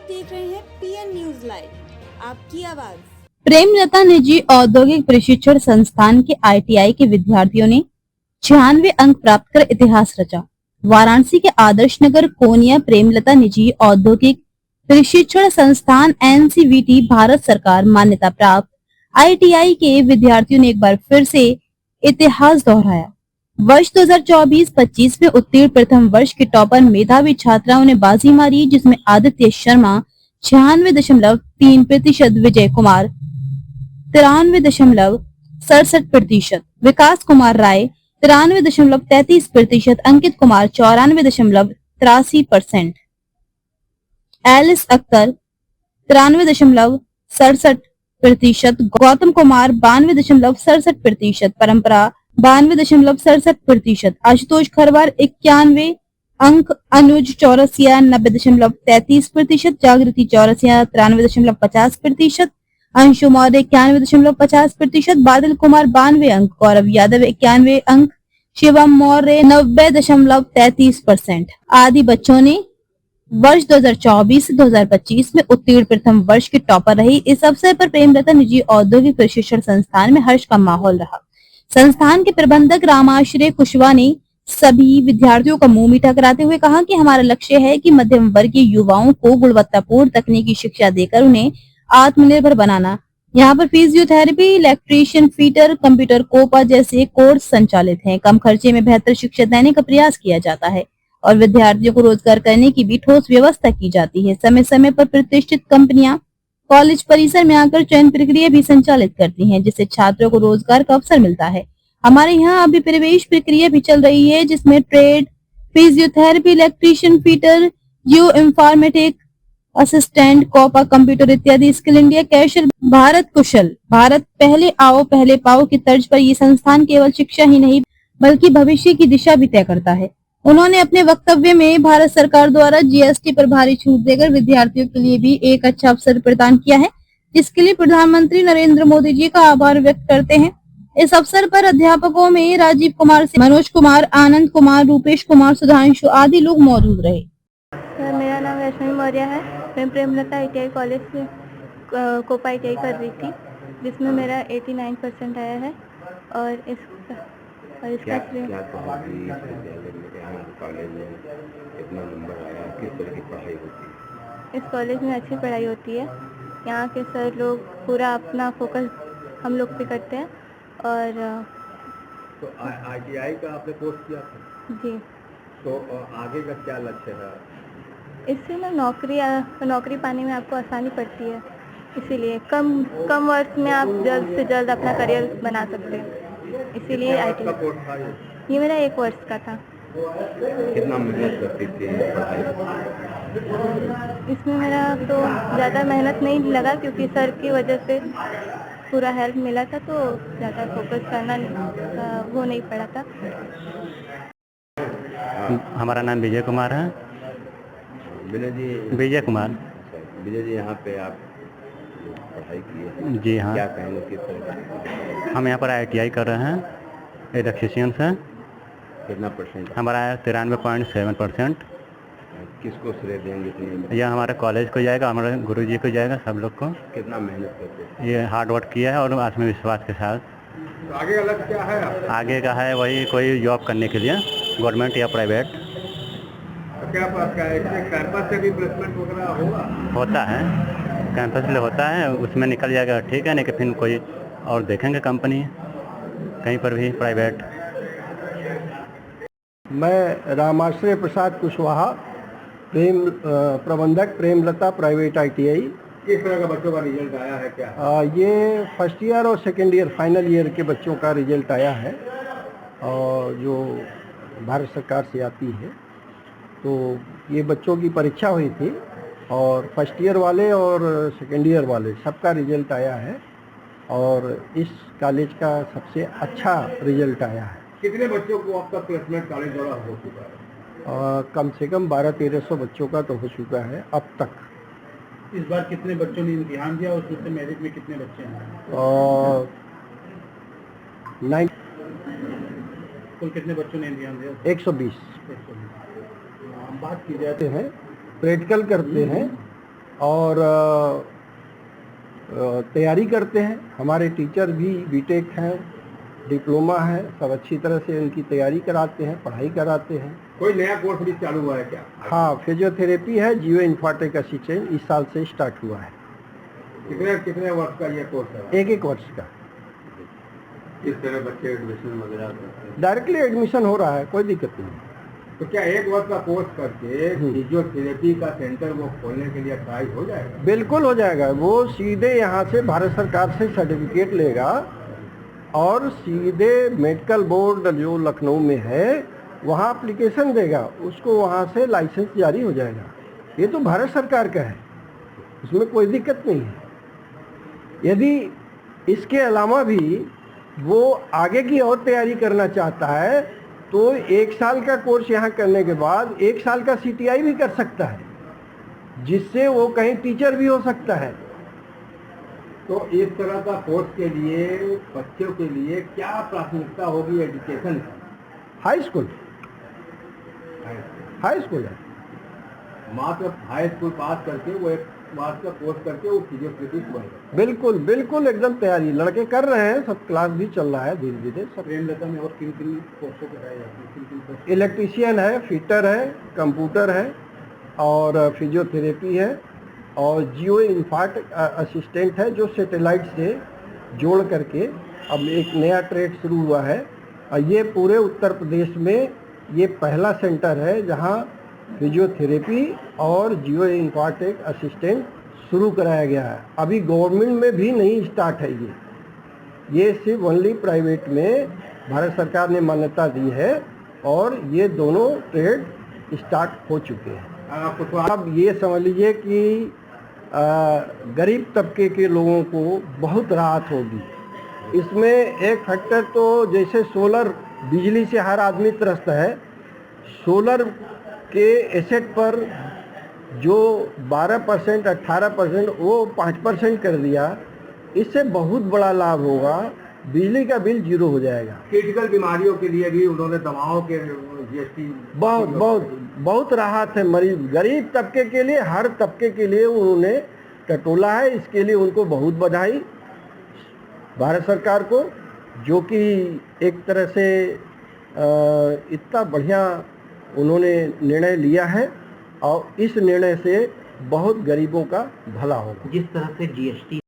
देख रहे हैं पीएन न्यूज लाइव, आपकी आवाज। प्रेमलता निजी औद्योगिक प्रशिक्षण संस्थान के आईटीआई के विद्यार्थियों ने 96 अंक प्राप्त कर इतिहास रचा। वाराणसी के आदर्श नगर कोनिया प्रेमलता निजी औद्योगिक प्रशिक्षण संस्थान एनसीवीटी भारत सरकार मान्यता प्राप्त आईटीआई के विद्यार्थियों ने एक बार फिर से इतिहास दोहराया। वर्ष 2024-25 में उत्तीर्ण प्रथम वर्ष के टॉपर मेधावी छात्राओं ने बाजी मारी, जिसमें आदित्य शर्मा 96.3%, विजय कुमार 93.67%, विकास कुमार राय 93.33%, अंकित कुमार 94.83%, एलिस अख्तर 93.67%, गौतम कुमार 92.67%, परंपरा 92.67%, आशुतोष खरवार 91 अंक, अनुज चौरसिया 90.33%, जागृति चौरसिया 93.50%, अंशु मौर्य 91.50%, बादल कुमार 92 अंक, गौरव यादव 91 अंक, शिवम मौर्य 90.33%। आदि बच्चों ने वर्ष 2024-2025 में उत्तीर्ण प्रथम वर्ष के टॉपर रही। इस अवसर पर प्रेमलता निजी औद्योगिक प्रशिक्षण संस्थान में हर्ष का माहौल रहा। संस्थान के प्रबंधक रामाश्रय कुशवाहा ने सभी विद्यार्थियों का मुंह मीठा कराते हुए कहा कि हमारा लक्ष्य है कि मध्यम वर्गीय युवाओं को गुणवत्तापूर्ण तकनीकी शिक्षा देकर उन्हें आत्मनिर्भर बनाना। यहाँ पर physiotherapy, electrician, fitter, computer COPA जैसे कोर्स संचालित हैं। कम खर्चे में बेहतर शिक्षा देने का प्रयास किया जाता है और विद्यार्थियों को रोजगार करने की भी ठोस व्यवस्था की जाती है। समय समय पर प्रतिष्ठित कंपनियां कॉलेज परिसर में आकर चयन प्रक्रिया भी संचालित करती हैं, जिससे छात्रों को रोजगार का अवसर मिलता है। हमारे यहाँ अभी प्रवेश प्रक्रिया भी चल रही है, जिसमें ट्रेड, फिजियोथेरेपी, इलेक्ट्रीशियन, फीटर, जियो इंफॉर्मेटिक असिस्टेंट, कोपा, कंप्यूटर इत्यादि, स्किल इंडिया, कैशियर, भारत कुशल, भारत पहले आओ पहले पाओ की तर्ज पर ये संस्थान केवल शिक्षा ही नहीं बल्कि भविष्य की दिशा भी तय करता है। उन्होंने अपने वक्तव्य में भारत सरकार द्वारा जीएसटी पर भारी छूट देकर विद्यार्थियों के लिए भी एक अच्छा अवसर प्रदान किया है, जिसके लिए प्रधानमंत्री नरेंद्र मोदी जी का आभार व्यक्त करते हैं। इस अवसर पर अध्यापकों में राजीव कुमार से मनोज कुमार, आनंद कुमार, रूपेश कुमार, सुधांशु आदि लोग मौजूद रहे। सर, मेरा नाम वैष्णवी मौर्य है। मैं प्रेमलता आईटीआई कॉलेज से कोपा आईटीआई कर रही थी, जिसमें मेरा 89% आया है। और इसका कॉलेज में कितना नंबर आया, किस तरह की पढ़ाई होती है? इस कॉलेज में अच्छी पढ़ाई होती है। यहाँ के सर लोग पूरा अपना फोकस हम लोग पे करते हैं। और तो आईटीआई का आपने कोर्स किया था? जी। तो आगे का क्या लक्ष्य है? इससे ना नौकरी पाने में आपको आसानी पड़ती है, इसीलिए कम वर्ष में आप जल्द से जल्द अपना करियर बना सकते हैं। इसीलिए आईटीआई ये मेरा 1 वर्ष का था। कितना मेहनत करती थी पढ़ाई? इसमें मेरा तो ज़्यादा मेहनत नहीं लगा, क्योंकि सर की वजह से पूरा हेल्प मिला था, तो ज़्यादा फोकस करना वो नहीं पड़ा था। हमारा नाम विजय कुमार है। विजय कुमार। विजय जी, यहाँ पे आप पढ़ाई की है? जी हाँ। क्या कहेंगे, किस तरह? हम यहाँ पर आईटीआई कर रहे हैं, इलेक्ट्रीशियन से। कितना परसेंट? हमारा 93.7%। किसको श्रेय देंगे? यह हमारे कॉलेज को जाएगा, हमारे गुरुजी को जाएगा, सब लोग को। कितना मेहनत करते हैं? ये हार्ड वर्क किया है और आत्मविश्वास के साथ। तो आगे का लक्ष्य क्या है? आगे का है वही कोई जॉब करने के लिए, गवर्नमेंट या प्राइवेट। तो क्या कैंपस से भी प्लेसमेंट वगैरह होगा? होता है, कैंपस से होता है, उसमें निकल जाएगा, ठीक है। नहीं कि फिर कोई और देखेंगे कंपनी कहीं पर भी प्राइवेट। मैं रामाश्रय प्रसाद कुशवाहा, प्रबंधक प्रेमलता प्राइवेट आईटीआई। किस तरह का बच्चों का रिजल्ट आया है, क्या? ये फर्स्ट ईयर और सेकेंड ईयर फाइनल ईयर के बच्चों का रिजल्ट आया है, और जो भारत सरकार से आती है। तो ये बच्चों की परीक्षा हुई थी, और फर्स्ट ईयर वाले और सेकेंड ईयर वाले सबका रिजल्ट आया है, और इस कॉलेज का सबसे अच्छा रिजल्ट आया है। कितने बच्चों को अब तक प्लेसमेंट कॉलेज द्वारा हो चुका है? कम से कम 1200-1300 बच्चों का तो हो चुका है अब तक। इस बार कितने बच्चों ने इम्तिहान दिया, उसमें से मेरिट में कितने बच्चे हैं? कुल कितने बच्चों ने इम्तिहान दिया? 120। हम बात की जाते हैं, प्रैक्टिकल करते हैं, और तैयारी करते हैं। हमारे टीचर भी बीटेक हैं, डिप्लोमा है, सब अच्छी तरह से उनकी तैयारी कराते हैं, पढ़ाई कराते हैं। कोई नया कोर्स भी चालू हुआ है क्या? हाँ, फिजियोथेरेपी है, जियो इन्फाटेक असिस्टेंट इस साल से स्टार्ट हुआ है। कितने वर्ष का ये कोर्स है? 1-1 वर्ष का। किस तरह बच्चे एडमिशन वगैरह करते हैं? डायरेक्टली एडमिशन हो रहा है, कोई दिक्कत नहीं। तो क्या 1 वर्ष का कोर्स करके फिजियोथेरेपी का सेंटर वो खोलने के लिए ट्राई हो जाएगा? बिल्कुल हो जाएगा। वो सीधे यहाँ से भारत सरकार से सर्टिफिकेट लेगा और सीधे मेडिकल बोर्ड जो लखनऊ में है वहाँ एप्लीकेशन देगा, उसको वहाँ से लाइसेंस जारी हो जाएगा। ये तो भारत सरकार का है, उसमें कोई दिक्कत नहीं है। यदि इसके अलावा भी वो आगे की और तैयारी करना चाहता है तो 1 साल का कोर्स यहाँ करने के बाद 1 साल का CTI भी कर सकता है, जिससे वो कहीं टीचर भी हो सकता है। तो इस तरह का कोर्स के लिए बच्चों के लिए क्या प्राथमिकता होगी एजुकेशन का? हाई स्कूल है। मात्र हाई स्कूल पास करके वो 1 मार्च का कोर्स करके वो फिजियोथेरेपिस्ट बनेगा। बिल्कुल एकदम तैयारी लड़के कर रहे हैं, सब क्लास भी चल रहा है धीरे धीरे सब। प्रेमलता में और किन कोर्सों कराए जाते हैं? इलेक्ट्रीशियन है, फिटर है, कंप्यूटर है और फिजियोथेरेपी है और जियो इन्फाटेक असिस्टेंट है, जो सैटेलाइट से जोड़ करके अब एक नया ट्रेड शुरू हुआ है। और ये पूरे उत्तर प्रदेश में ये पहला सेंटर है जहाँ फिजियोथेरेपी और जियो इन्फाटेक असिस्टेंट शुरू कराया गया है। अभी गवर्नमेंट में भी नहीं स्टार्ट है ये सिर्फ ओनली प्राइवेट में भारत सरकार ने मान्यता दी है और ये दोनों ट्रेड स्टार्ट हो चुके हैं। तो आप ये समझ लीजिए कि गरीब तबके के लोगों को बहुत राहत होगी इसमें। एक फैक्टर तो जैसे सोलर, बिजली से हर आदमी त्रस्त है, सोलर के एसेट पर जो 12% 18% वो 5% कर दिया, इससे बहुत बड़ा लाभ होगा। बिजली का बिल 0 हो जाएगा। क्रिटिकल बीमारियों के लिए भी उन्होंने दवाओं के GST बहुत राहत है मरीज, गरीब तबके के लिए, हर तबके के लिए उन्होंने टटोला है। इसके लिए उनको बहुत बधाई भारत सरकार को, जो कि एक तरह से इतना बढ़िया उन्होंने निर्णय लिया है और इस निर्णय से बहुत गरीबों का भला होगा। जिस तरह से GST